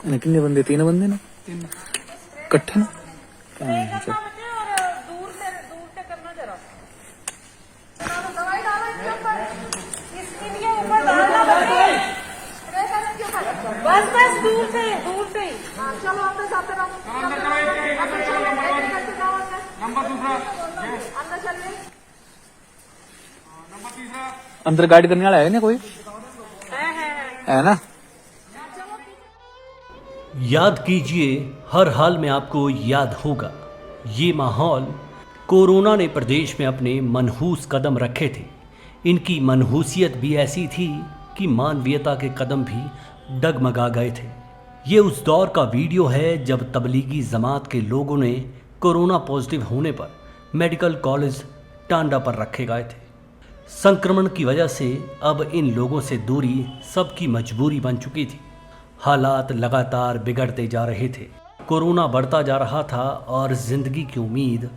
कितने बंदे? 3 बंदे ना तीन इकट्ठे ना। अच्छा। बस बस दूर से हाँ, चलो अंदर जाते रहो। नंबर दूसरा अंदर चल रही नंबर तीसरा अंदर गाइड करने वाला है ना कोई? है ना? याद कीजिए, हर हाल में आपको याद होगा, ये माहौल कोरोना ने प्रदेश में अपने मनहूस कदम रखे थे। इनकी मनहूसियत भी ऐसी थी कि मानवीयता के कदम भी डगमगा गए थे। ये उस दौर का वीडियो है जब तबलीगी जमात के लोगों ने कोरोना पॉजिटिव होने पर मेडिकल कॉलेज टांडा पर रखे गए थे। संक्रमण की वजह से अब इन लोगों से दूरी सबकी मजबूरी बन चुकी थी। हालात लगातार बिगड़ते जा रहे थे, कोरोना बढ़ता जा रहा था और जिंदगी की उम्मीद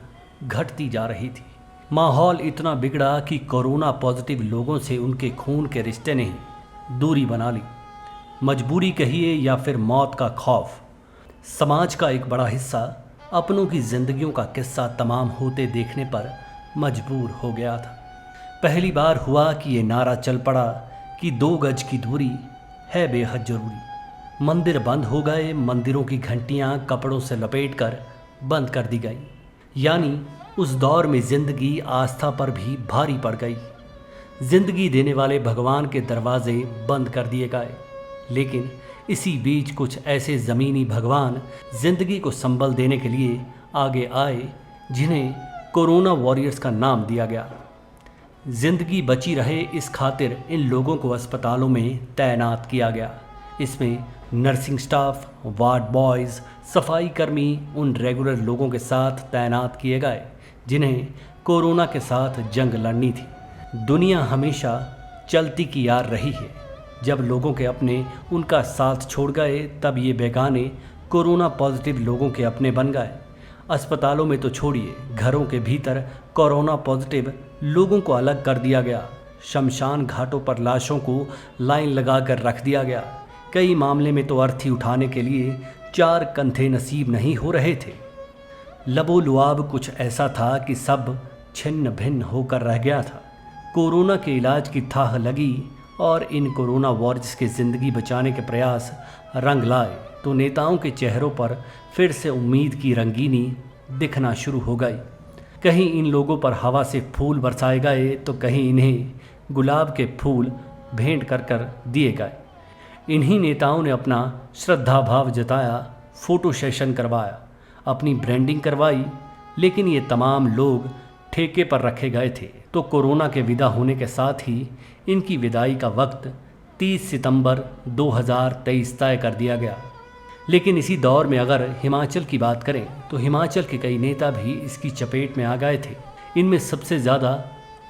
घटती जा रही थी। माहौल इतना बिगड़ा कि कोरोना पॉजिटिव लोगों से उनके खून के रिश्ते ने ही दूरी बना ली। मजबूरी कहिए या फिर मौत का खौफ, समाज का एक बड़ा हिस्सा अपनों की जिंदगियों का किस्सा तमाम होते देखने पर मजबूर हो गया था। पहली बार हुआ कि ये नारा चल पड़ा कि 2 गज की दूरी है बेहद जरूरी। मंदिर बंद हो गए, मंदिरों की घंटियां कपड़ों से लपेटकर बंद कर दी गई। यानी उस दौर में जिंदगी आस्था पर भी भारी पड़ गई। जिंदगी देने वाले भगवान के दरवाजे बंद कर दिए गए। लेकिन इसी बीच कुछ ऐसे ज़मीनी भगवान जिंदगी को संबल देने के लिए आगे आए, जिन्हें कोरोना वॉरियर्स का नाम दिया गया। जिंदगी बची रहे इस खातिर इन लोगों को अस्पतालों में तैनात किया गया। इसमें नर्सिंग स्टाफ, वार्ड बॉयज़, सफाई कर्मी उन रेगुलर लोगों के साथ तैनात किए गए जिन्हें कोरोना के साथ जंग लड़नी थी। दुनिया हमेशा चलती की यार रही है। जब लोगों के अपने उनका साथ छोड़ गए, तब ये बेगाने कोरोना पॉजिटिव लोगों के अपने बन गए। अस्पतालों में तो छोड़िए, घरों के भीतर कोरोना पॉजिटिव लोगों को अलग कर दिया गया। शमशान घाटों पर लाशों को लाइन लगाकर रख दिया गया। कई मामले में तो अर्थी उठाने के लिए 4 कंधे नसीब नहीं हो रहे थे। लबोलुआब कुछ ऐसा था कि सब छिन्न भिन्न होकर रह गया था। कोरोना के इलाज की थाह लगी और इन कोरोना वॉरियर्स की ज़िंदगी बचाने के प्रयास रंग लाए तो नेताओं के चेहरों पर फिर से उम्मीद की रंगीनी दिखना शुरू हो गई। कहीं इन लोगों पर हवा से फूल बरसाए गए तो कहीं इन्हें गुलाब के फूल भेंट कर कर दिए गए। इन्हीं नेताओं ने अपना श्रद्धा भाव जताया, फ़ोटो सेशन करवाया, अपनी ब्रांडिंग करवाई। लेकिन ये तमाम लोग ठेके पर रखे गए थे, तो कोरोना के विदा होने के साथ ही इनकी विदाई का वक्त 30 सितंबर 2023 तय कर दिया गया। लेकिन इसी दौर में अगर हिमाचल की बात करें तो हिमाचल के कई नेता भी इसकी चपेट में आ गए थे। इनमें सबसे ज़्यादा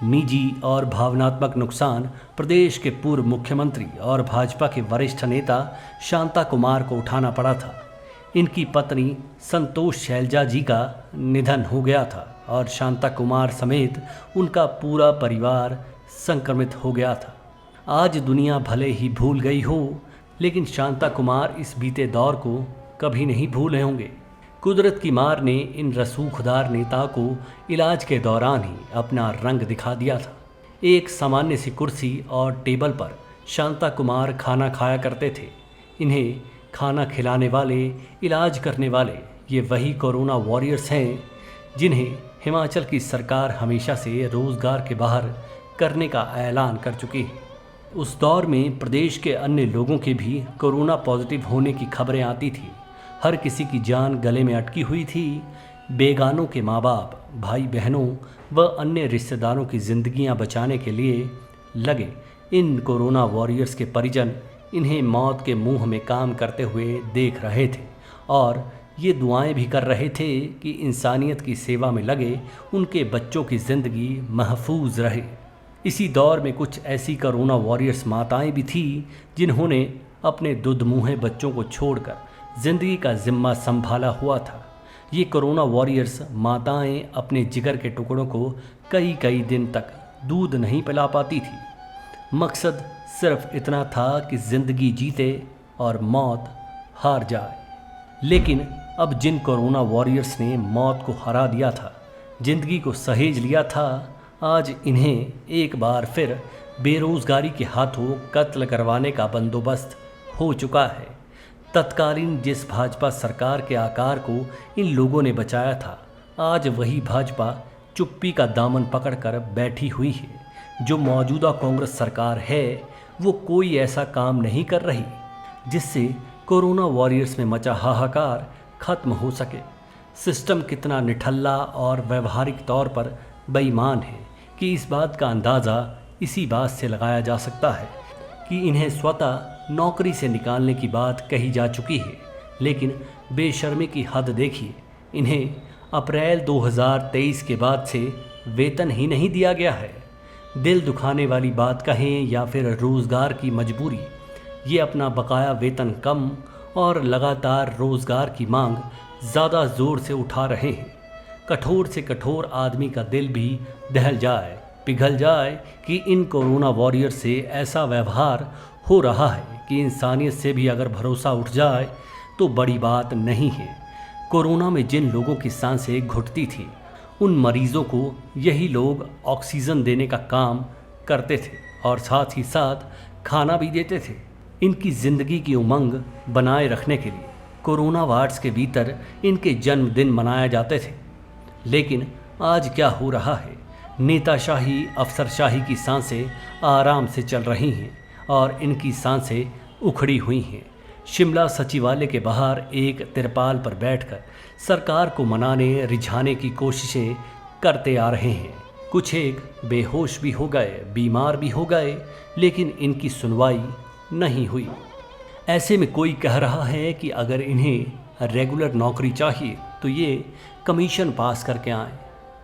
निजी और भावनात्मक नुकसान प्रदेश के पूर्व मुख्यमंत्री और भाजपा के वरिष्ठ नेता शांता कुमार को उठाना पड़ा था। इनकी पत्नी संतोष शैलजा जी का निधन हो गया था और शांता कुमार समेत उनका पूरा परिवार संक्रमित हो गया था। आज दुनिया भले ही भूल गई हो, लेकिन शांता कुमार इस बीते दौर को कभी नहीं भूले होंगे। कुदरत की मार ने इन रसूखदार नेता को इलाज के दौरान ही अपना रंग दिखा दिया था। एक सामान्य सी कुर्सी और टेबल पर शांता कुमार खाना खाया करते थे। इन्हें खाना खिलाने वाले, इलाज करने वाले ये वही कोरोना वॉरियर्स हैं जिन्हें हिमाचल की सरकार हमेशा से रोज़गार के बाहर करने का ऐलान कर चुकी है। उस दौर में प्रदेश के अन्य लोगों के भी कोरोना पॉजिटिव होने की खबरें आती थी। हर किसी की जान गले में अटकी हुई थी। बेगानों के माँ बाप, भाई बहनों व अन्य रिश्तेदारों की ज़िंदगियां बचाने के लिए लगे इन कोरोना वॉरियर्स के परिजन इन्हें मौत के मुंह में काम करते हुए देख रहे थे और ये दुआएं भी कर रहे थे कि इंसानियत की सेवा में लगे उनके बच्चों की ज़िंदगी महफूज रहे। इसी दौर में कुछ ऐसी कोरोना वॉरियर्स माताएं भी थीं जिन्होंने अपने दुधमुहे बच्चों को छोड़कर ज़िंदगी का जिम्मा संभाला हुआ था। ये कोरोना वॉरियर्स माताएं अपने जिगर के टुकड़ों को कई कई दिन तक दूध नहीं पिला पाती थी। मकसद सिर्फ इतना था कि ज़िंदगी जीते और मौत हार जाए। लेकिन अब जिन कोरोना वॉरियर्स ने मौत को हरा दिया था, जिंदगी को सहेज लिया था, आज इन्हें एक बार फिर बेरोजगारी के हाथों कत्ल करवाने का बंदोबस्त हो चुका है। तत्कालीन जिस भाजपा सरकार के आकार को इन लोगों ने बचाया था, आज वही भाजपा चुप्पी का दामन पकड़कर बैठी हुई है। जो मौजूदा कांग्रेस सरकार है वो कोई ऐसा काम नहीं कर रही जिससे कोरोना वॉरियर्स में मचा हाहाकार खत्म हो सके। सिस्टम कितना निठल्ला और व्यवहारिक तौर पर बेईमान है कि इस बात का अंदाज़ा इसी बात से लगाया जा सकता है कि इन्हें स्वतः नौकरी से निकालने की बात कही जा चुकी है, लेकिन बेशर्मी की हद देखिए। इन्हें अप्रैल 2023 के बाद से वेतन ही नहीं दिया गया है। दिल दुखाने वाली बात कहें या फिर रोज़गार की मजबूरी, ये अपना बकाया वेतन कम और लगातार रोज़गार की मांग ज़्यादा ज़ोर से उठा रहे हैं। कठोर से कठोर आदमी का दिल भी दहल जाए, पिघल जाए कि इन कोरोना वॉरियर से ऐसा व्यवहार हो रहा है कि इंसानियत से भी अगर भरोसा उठ जाए तो बड़ी बात नहीं है। कोरोना में जिन लोगों की सांसें घुटती थी, उन मरीजों को यही लोग ऑक्सीजन देने का काम करते थे और साथ ही साथ खाना भी देते थे। इनकी ज़िंदगी की उमंग बनाए रखने के लिए कोरोना वार्ड्स के भीतर इनके जन्मदिन मनाए जाते थे। लेकिन आज क्या हो रहा है? नेताशाही, अफसरशाही की सांसें आराम से चल रही हैं और इनकी सांसें उखड़ी हुई हैं। शिमला सचिवालय के बाहर एक तिरपाल पर बैठकर सरकार को मनाने रिझाने की कोशिशें करते आ रहे हैं। कुछ एक बेहोश भी हो गए, बीमार भी हो गए, लेकिन इनकी सुनवाई नहीं हुई। ऐसे में कोई कह रहा है कि अगर इन्हें रेगुलर नौकरी चाहिए तो ये कमीशन पास करके आएँ।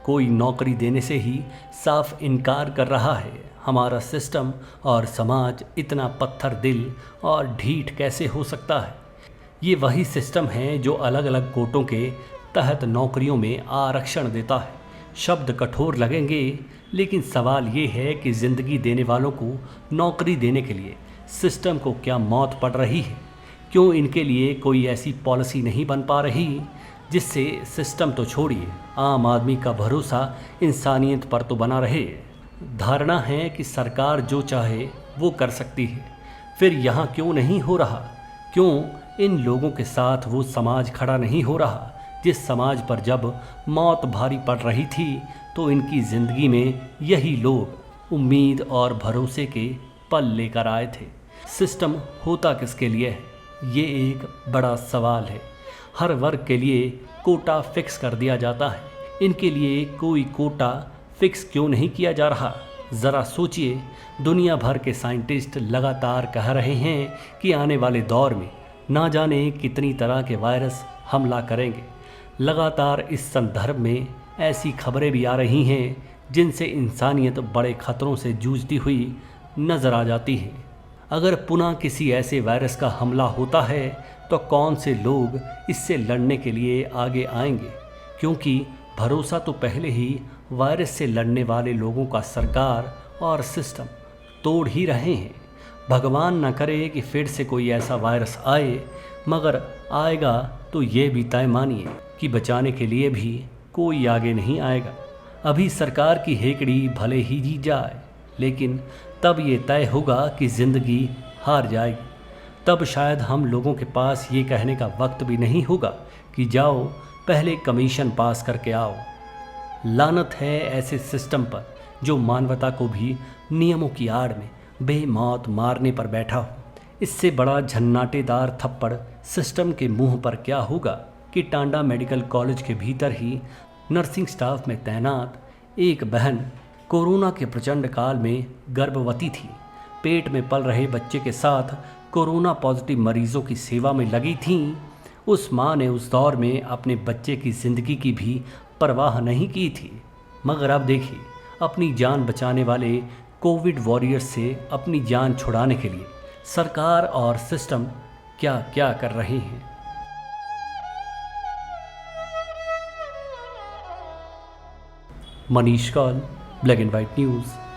कोई नौकरी देने से ही साफ इनकार कर रहा है। हमारा सिस्टम और समाज इतना पत्थर दिल और ढीठ कैसे हो सकता है? ये वही सिस्टम है जो अलग अलग कोटों के तहत नौकरियों में आरक्षण देता है। शब्द कठोर लगेंगे, लेकिन सवाल ये है कि ज़िंदगी देने वालों को नौकरी देने के लिए सिस्टम को क्या मौत पड़ रही है? क्यों इनके लिए कोई ऐसी पॉलिसी नहीं बन पा रही जिससे सिस्टम तो छोड़िए, आम आदमी का भरोसा इंसानियत पर तो बना रहे? धारणा है कि सरकार जो चाहे वो कर सकती है। फिर यहाँ क्यों नहीं हो रहा? क्यों इन लोगों के साथ वो समाज खड़ा नहीं हो रहा जिस समाज पर जब मौत भारी पड़ रही थी तो इनकी ज़िंदगी में यही लोग उम्मीद और भरोसे के पल लेकर आए थे? सिस्टम होता किसके लिए है? ये एक बड़ा सवाल है। हर वर्ग के लिए कोटा फिक्स कर दिया जाता है, इनके लिए कोई कोटा फिक्स क्यों नहीं किया जा रहा? ज़रा सोचिए। दुनिया भर के साइंटिस्ट लगातार कह रहे हैं कि आने वाले दौर में ना जाने कितनी तरह के वायरस हमला करेंगे। लगातार इस संदर्भ में ऐसी खबरें भी आ रही हैं जिनसे इंसानियत बड़े खतरों से जूझती हुई नज़र आ जाती है। अगर पुनः किसी ऐसे वायरस का हमला होता है तो कौन से लोग इससे लड़ने के लिए आगे आएंगे? क्योंकि भरोसा तो पहले ही वायरस से लड़ने वाले लोगों का सरकार और सिस्टम तोड़ ही रहे हैं। भगवान न करे कि फिर से कोई ऐसा वायरस आए, मगर आएगा तो ये भी तय मानिए कि बचाने के लिए भी कोई आगे नहीं आएगा। अभी सरकार की हेकड़ी भले ही जीत जाए, लेकिन तब ये तय होगा कि ज़िंदगी हार जाएगी। तब शायद हम लोगों के पास ये कहने का वक्त भी नहीं होगा कि जाओ पहले कमीशन पास करके आओ। लानत है ऐसे सिस्टम पर जो मानवता को भी नियमों की आड़ में बेमौत मारने पर बैठा हो। इससे बड़ा झन्नाटेदार थप्पड़ सिस्टम के मुंह पर क्या होगा कि टांडा मेडिकल कॉलेज के भीतर ही नर्सिंग स्टाफ में तैनात एक बहन कोरोना के प्रचंड काल में गर्भवती थी। पेट में पल रहे बच्चे के साथ कोरोना पॉजिटिव मरीजों की सेवा में लगी थीं। उस माँ ने उस दौर में अपने बच्चे की ज़िंदगी की भी परवाह नहीं की थी। मगर अब देखिए, अपनी जान बचाने वाले कोविड वॉरियर्स से अपनी जान छुड़ाने के लिए सरकार और सिस्टम क्या क्या कर रहे हैं। Manish Kaul, black and white news.